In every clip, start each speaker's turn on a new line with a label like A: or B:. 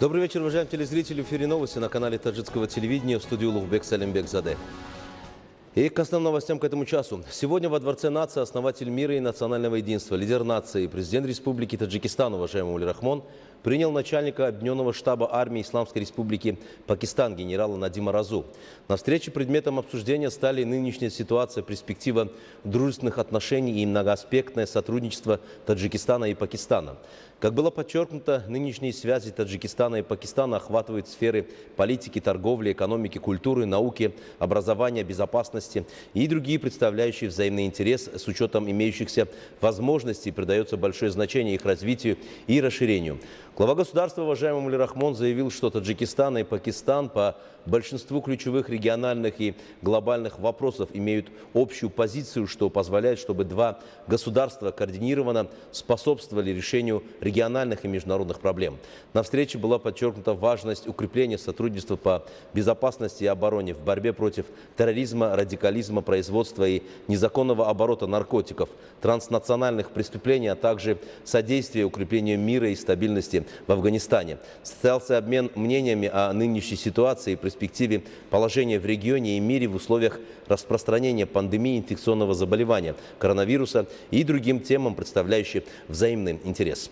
A: Добрый вечер, уважаемые телезрители. В эфире новости на канале таджикского телевидения, в студию Улугбек Салимбекзаде. И к основным новостям к этому часу. Сегодня во Дворце нации основатель мира и национального единства, лидер нации, президент Республики Таджикистан, уважаемый Ули Рахмон, принял начальника Объединенного штаба армии Исламской Республики Пакистан генерала Надима Разу. На встрече предметом обсуждения стали нынешняя ситуация, перспектива дружественных отношений и многоаспектное сотрудничество Таджикистана и Пакистана. Как было подчеркнуто, нынешние связи Таджикистана и Пакистана охватывают сферы политики, торговли, экономики, культуры, науки, образования, безопасности и другие, представляющие взаимный интерес. С учетом имеющихся возможностей придается большое значение их развитию и расширению. Глава государства, уважаемый Ули Рахмон, заявил, что Таджикистан и Пакистан по большинству ключевых региональных и глобальных вопросов имеют общую позицию, что позволяет, чтобы два государства координированно способствовали решению региональных и международных проблем. На встрече была подчеркнута важность укрепления сотрудничества по безопасности и обороне в борьбе против терроризма, радикализма, производства и незаконного оборота наркотиков, транснациональных преступлений, а также содействия укреплению мира и стабильности в Афганистане. Состоялся обмен мнениями о нынешней ситуации и перспективе положения в регионе и мире в условиях распространения пандемии инфекционного заболевания, коронавируса и другим темам, представляющим взаимный интерес.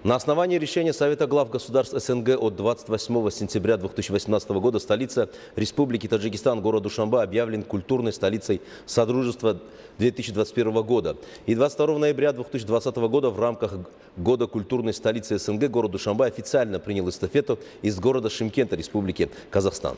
A: На основании решения Совета глав государств СНГ от 28 сентября 2018 года столица Республики Таджикистан, город Душанбе, объявлен культурной столицей Содружества 2021 года. И 22 ноября 2020 года в рамках года культурной столицы СНГ город Душанбе официально принял эстафету из города Шымкента, Республики Казахстан.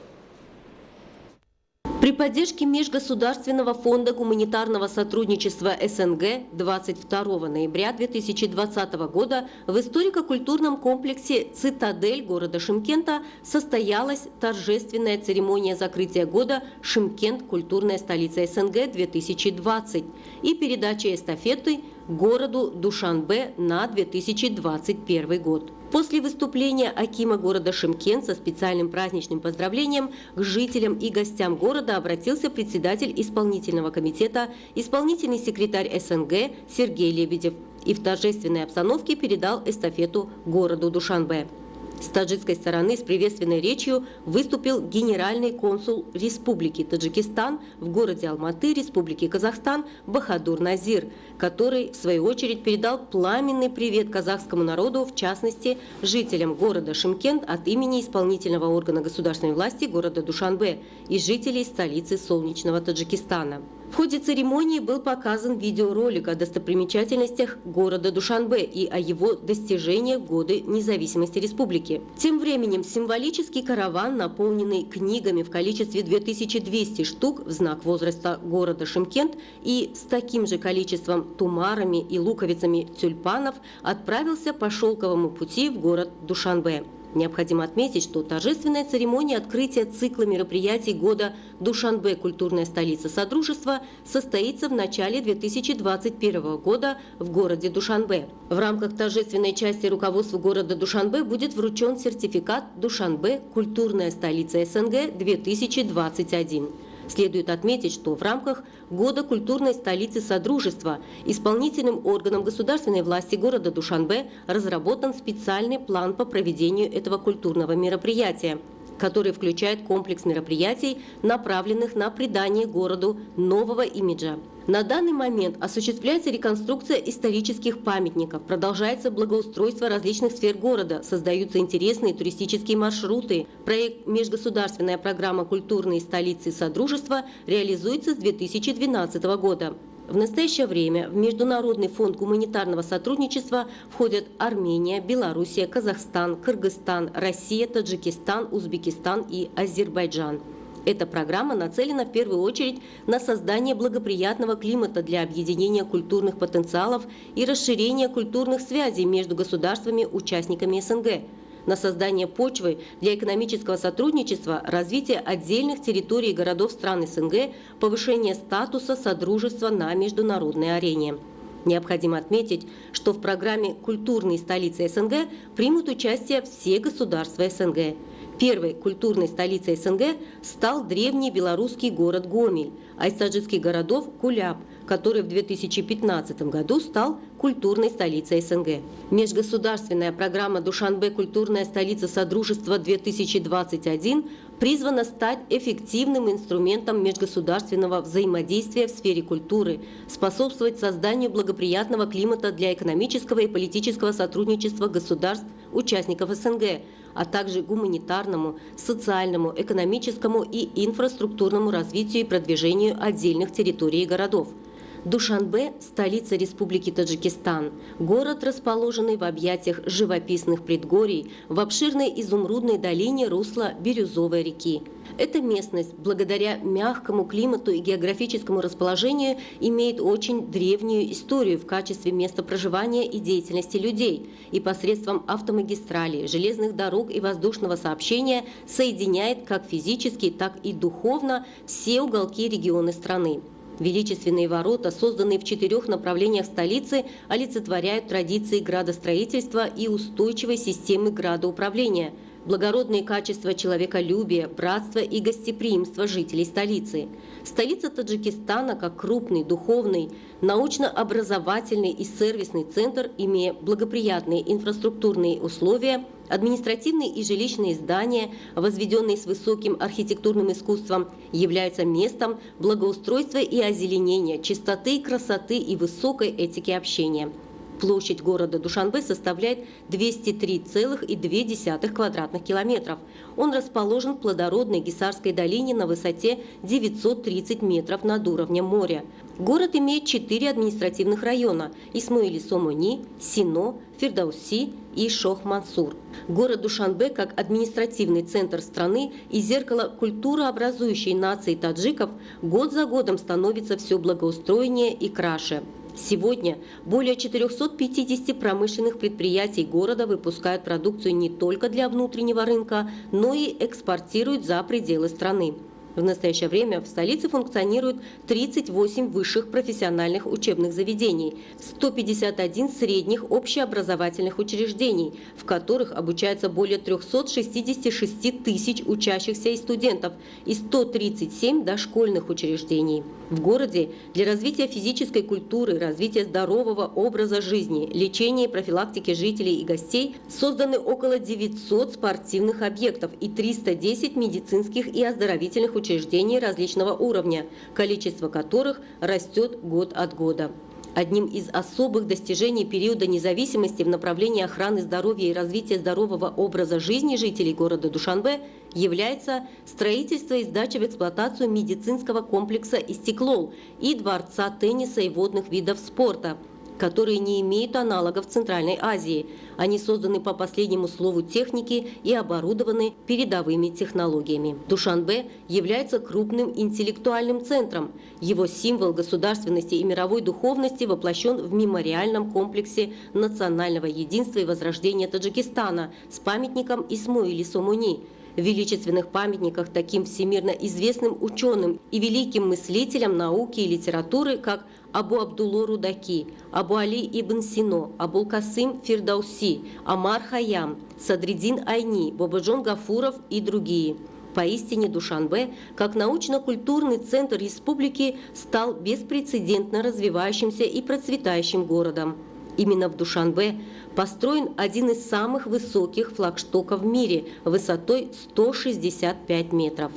B: При поддержке Межгосударственного фонда гуманитарного сотрудничества СНГ 22 ноября 2020 года в историко-культурном комплексе «Цитадель» города Шымкента состоялась торжественная церемония закрытия года «Шымкент. Культурная столица СНГ-2020» и передача эстафеты городу Душанбе на 2021 год. После выступления акима города Шымкент со специальным праздничным поздравлением к жителям и гостям города обратился председатель исполнительного комитета, исполнительный секретарь СНГ Сергей Лебедев и в торжественной обстановке передал эстафету городу Душанбе. С таджикской стороны с приветственной речью выступил генеральный консул Республики Таджикистан в городе Алматы, Республики Казахстан Бахадур Назир, который, в свою очередь, передал пламенный привет казахскому народу, в частности, жителям города Шымкент от имени исполнительного органа государственной власти города Душанбе и жителей столицы солнечного Таджикистана. В ходе церемонии был показан видеоролик о достопримечательностях города Душанбе и о его достижениях в годы независимости республики. Тем временем символический караван, наполненный книгами в количестве 2200 штук в знак возраста города Шымкент и с таким же количеством тумарами и луковицами тюльпанов, отправился по шелковому пути в город Душанбе. Необходимо отметить, что торжественная церемония открытия цикла мероприятий года «Душанбе. Культурная столица Содружества» состоится в начале 2021 года в городе Душанбе. В рамках торжественной части руководству города Душанбе будет вручен сертификат «Душанбе. Культурная столица СНГ-2021». Следует отметить, что в рамках года культурной столицы Содружества исполнительным органом государственной власти города Душанбе разработан специальный план по проведению этого культурного мероприятия, который включает комплекс мероприятий, направленных на придание городу нового имиджа. На данный момент осуществляется реконструкция исторических памятников, продолжается благоустройство различных сфер города, создаются интересные туристические маршруты. Проект «Межгосударственная программа культурной столицы Содружества» реализуется с 2012 года. В настоящее время в Международный фонд гуманитарного сотрудничества входят Армения, Белоруссия, Казахстан, Кыргызстан, Россия, Таджикистан, Узбекистан и Азербайджан. Эта программа нацелена в первую очередь на создание благоприятного климата для объединения культурных потенциалов и расширения культурных связей между государствами-участниками СНГ, на создание почвы для экономического сотрудничества, развития отдельных территорий и городов стран СНГ, повышение статуса Содружества на международной арене. Необходимо отметить, что в программе «Культурные столицы СНГ» примут участие все государства СНГ. Первой культурной столицей СНГ стал древний белорусский город Гомель, а из таджикских городов – Куляб, который в 2015 году стал культурной столицей СНГ. Межгосударственная программа «Душанбе. Культурная столица Содружества-2021» призвана стать эффективным инструментом межгосударственного взаимодействия в сфере культуры, способствовать созданию благоприятного климата для экономического и политического сотрудничества государств, участников СНГ, а также гуманитарному, социальному, экономическому и инфраструктурному развитию и продвижению отдельных территорий и городов. Душанбе – столица Республики Таджикистан, город, расположенный в объятиях живописных предгорий в обширной изумрудной долине русла Бирюзовой реки. Эта местность, благодаря мягкому климату и географическому расположению, имеет очень древнюю историю в качестве места проживания и деятельности людей и посредством автомагистралей, железных дорог и воздушного сообщения соединяет как физически, так и духовно все уголки региона страны. Величественные ворота, созданные в 4 направлениях столицы, олицетворяют традиции градостроительства и устойчивой системы градоуправления, благородные качества человеколюбия, братства и гостеприимства жителей столицы. Столица Таджикистана, как крупный, духовный, научно-образовательный и сервисный центр, имея благоприятные инфраструктурные условия, административные и жилищные здания, возведенные с высоким архитектурным искусством, являются местом благоустройства и озеленения, чистоты, красоты и высокой этики общения. Площадь города Душанбе составляет 203,2 квадратных километров. Он расположен в плодородной Гисарской долине на высоте 930 метров над уровнем моря. Город имеет 4 административных района – Исмоили-Сомони, Сино, Фирдауси и Шох-Мансур. Город Душанбе, как административный центр страны и зеркало культурообразующей нации таджиков, год за годом становится все благоустроеннее и краше. Сегодня более 450 промышленных предприятий города выпускают продукцию не только для внутреннего рынка, но и экспортируют за пределы страны. В настоящее время в столице функционирует 38 высших профессиональных учебных заведений, 151 средних общеобразовательных учреждений, в которых обучается более 366 тысяч учащихся и студентов, и 137 дошкольных учреждений. В городе для развития физической культуры, развития здорового образа жизни, лечения и профилактики жителей и гостей созданы около 900 спортивных объектов и 310 медицинских и оздоровительных учреждений различного уровня, количество которых растет год от года. Одним из особых достижений периода независимости в направлении охраны здоровья и развития здорового образа жизни жителей города Душанбе является строительство и сдача в эксплуатацию медицинского комплекса «Истеклол» и дворца тенниса и водных видов спорта, которые не имеют аналогов в Центральной Азии. Они созданы по последнему слову техники и оборудованы передовыми технологиями. Душанбе является крупным интеллектуальным центром. Его символ государственности и мировой духовности воплощен в мемориальном комплексе национального единства и возрождения Таджикистана с памятником Исмоили-Сомони. В величественных памятниках таким всемирно известным ученым и великим мыслителям науки и литературы, как Абу Абдулло Рудаки, Абу Али ибн Сино, Абул Касым Фирдауси, Амар Хайям, Садриддин Айни, Бабаджон Гафуров и другие. Поистине Душанбе, как научно-культурный центр республики, стал беспрецедентно развивающимся и процветающим городом. Именно в Душанбе построен один из самых высоких флагштоков в мире высотой 165 метров.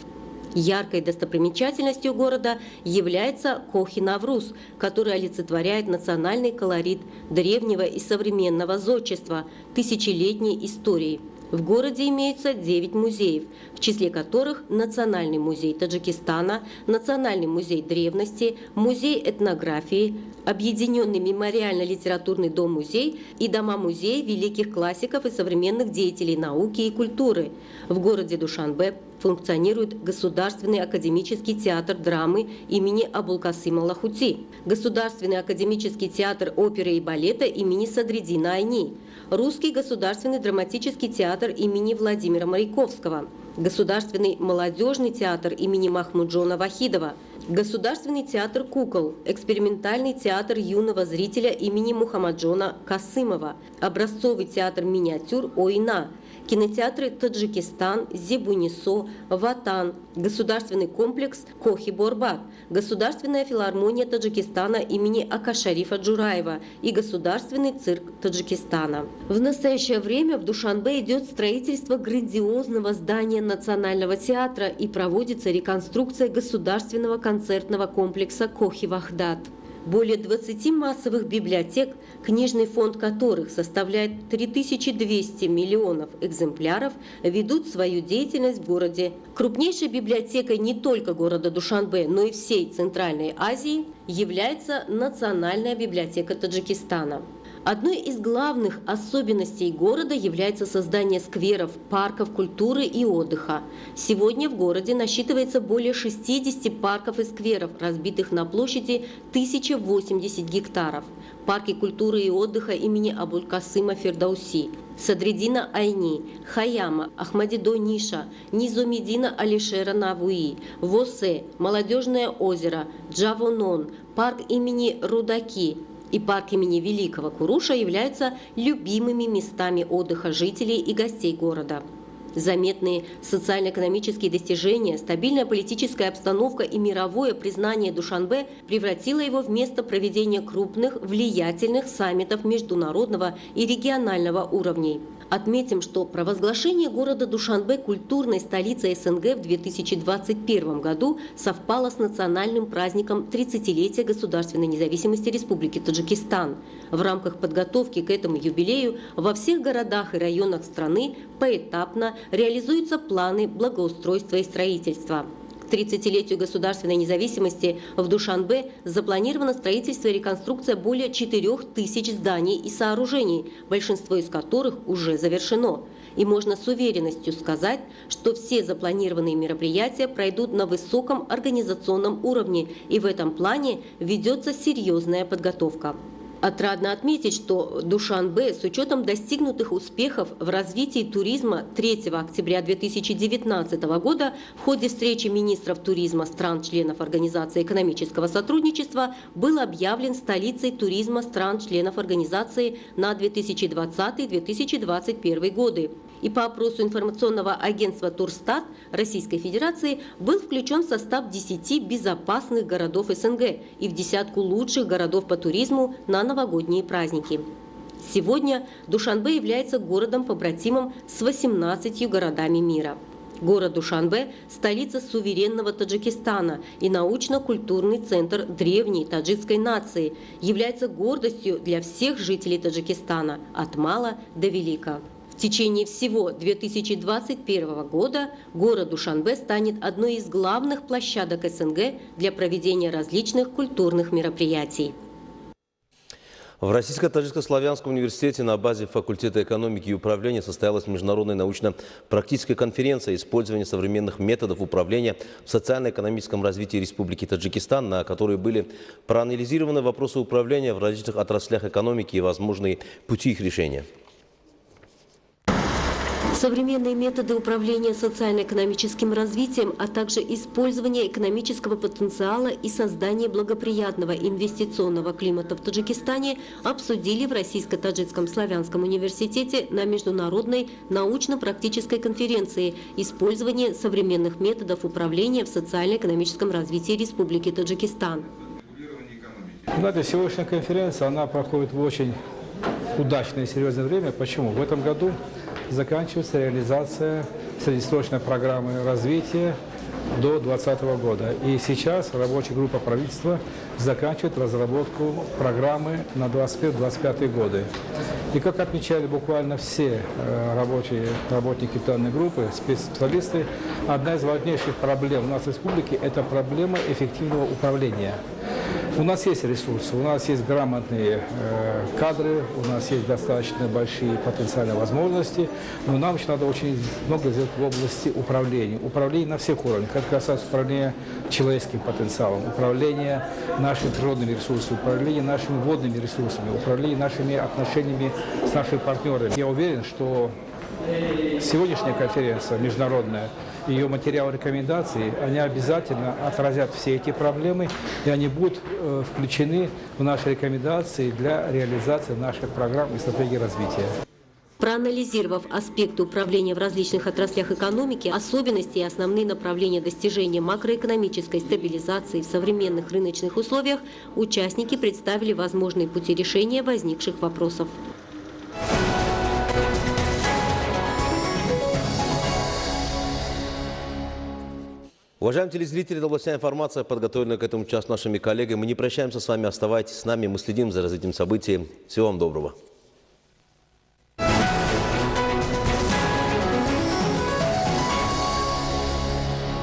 B: Яркой достопримечательностью города является Кохи-Навруз, который олицетворяет национальный колорит древнего и современного зодчества тысячелетней истории. В городе имеются 9 музеев, в числе которых Национальный музей Таджикистана, Национальный музей древности, Музей этнографии, Объединенный мемориально-литературный дом-музей и дома-музей великих классиков и современных деятелей науки и культуры. В городе Душанбе функционирует Государственный академический театр драмы имени Абулкасыма Лахути, Государственный академический театр оперы и балета имени Садриддина Айни, Русский государственный драматический театр имени Владимира Маяковского, Государственный молодежный театр имени Махмуджона Вахидова, Государственный театр кукол, Экспериментальный театр юного зрителя имени Мухаммаджона Касымова, Образцовый театр миниатюр ОИНА, кинотеатры «Таджикистан», «Зебунисо», «Ватан», государственный комплекс «Кохи-Борбат», Государственная филармония Таджикистана имени Акашарифа Джураева и Государственный цирк Таджикистана. В настоящее время в Душанбе идет строительство грандиозного здания Национального театра и проводится реконструкция государственного концертного комплекса «Кохи-Вахдат». Более 20 массовых библиотек, книжный фонд которых составляет 3200 миллионов экземпляров, ведут свою деятельность в городе. Крупнейшей библиотекой не только города Душанбе, но и всей Центральной Азии является Национальная библиотека Таджикистана. Одной из главных особенностей города является создание скверов, парков культуры и отдыха. Сегодня в городе насчитывается более 60 парков и скверов, разбитых на площади 1080 гектаров. Парки культуры и отдыха имени Абуль-Касыма Фердауси, Садриддина Айни, Хаяма, Ахмадидо Ниша, Низомиддина Алишера Навуи, Восе, Молодежное озеро, Джавонон, парк имени Рудаки и парк имени Великого Куруша являются любимыми местами отдыха жителей и гостей города. Заметные социально-экономические достижения, стабильная политическая обстановка и мировое признание Душанбе превратило его в место проведения крупных, влиятельных саммитов международного и регионального уровней. Отметим, что провозглашение города Душанбе культурной столицей СНГ в 2021 году совпало с национальным праздником 30-летия государственной независимости Республики Таджикистан. В рамках подготовки к этому юбилею во всех городах и районах страны поэтапно реализуются планы благоустройства и строительства. К 30-летию государственной независимости в Душанбе запланировано строительство и реконструкция более 4000 зданий и сооружений, большинство из которых уже завершено. И можно с уверенностью сказать, что все запланированные мероприятия пройдут на высоком организационном уровне, и в этом плане ведется серьезная подготовка. Отрадно отметить, что Душанбе с учетом достигнутых успехов в развитии туризма 3 октября 2019 года в ходе встречи министров туризма стран-членов Организации экономического сотрудничества был объявлен столицей туризма стран-членов Организации на 2020-2021 годы. И по опросу информационного агентства Турстат Российской Федерации был включен в состав 10 безопасных городов СНГ и в десятку лучших городов по туризму на новогодние праздники. Сегодня Душанбе является городом-побратимом с 18 городами мира. Город Душанбе – столица суверенного Таджикистана и научно-культурный центр древней таджикской нации, является гордостью для всех жителей Таджикистана от мала до велика. В течение всего 2021 года город Душанбе станет одной из главных площадок СНГ для проведения различных культурных мероприятий.
A: В Российско-Таджикско-Славянском университете на базе факультета экономики и управления состоялась международная научно-практическая конференция «Использование современных методов управления в социально-экономическом развитии Республики Таджикистан», на которой были проанализированы вопросы управления в различных отраслях экономики и возможные пути их решения.
B: Современные методы управления социально-экономическим развитием, а также использование экономического потенциала и создание благоприятного инвестиционного климата в Таджикистане обсудили в Российско-Таджикском славянском университете на международной научно-практической конференции «Использование современных методов управления в социально-экономическом развитии Республики Таджикистан».
C: Знаете, сегодняшняя конференция, она проходит в очень удачное и серьезное время. Почему? В этом году заканчивается реализация среднесрочной программы развития до 2020 года. И сейчас рабочая группа правительства заканчивает разработку программы на 2021-2025 годы. И как отмечали буквально все работники данной группы, специалисты, одна из важнейших проблем у нас в республике – это проблема эффективного управления. У нас есть ресурсы, у нас есть грамотные кадры, у нас есть достаточно большие потенциальные возможности, но нам еще надо очень много сделать в области управления. Управление на всех уровнях. Это касается управления человеческим потенциалом, управления нашими природными ресурсами, управления нашими водными ресурсами, управления нашими отношениями с нашими партнерами. Я уверен, что сегодняшняя конференция международная, ее материалы рекомендаций, они обязательно отразят все эти проблемы, и они будут включены в наши рекомендации для реализации наших программ и стратегий развития.
B: Проанализировав аспекты управления в различных отраслях экономики, особенности и основные направления достижения макроэкономической стабилизации в современных рыночных условиях, участники представили возможные пути решения возникших вопросов.
A: Уважаемые телезрители, это была вся информация, подготовленная к этому часу нашими коллегами. Мы не прощаемся с вами, оставайтесь с нами, мы следим за развитием событий. Всего вам доброго.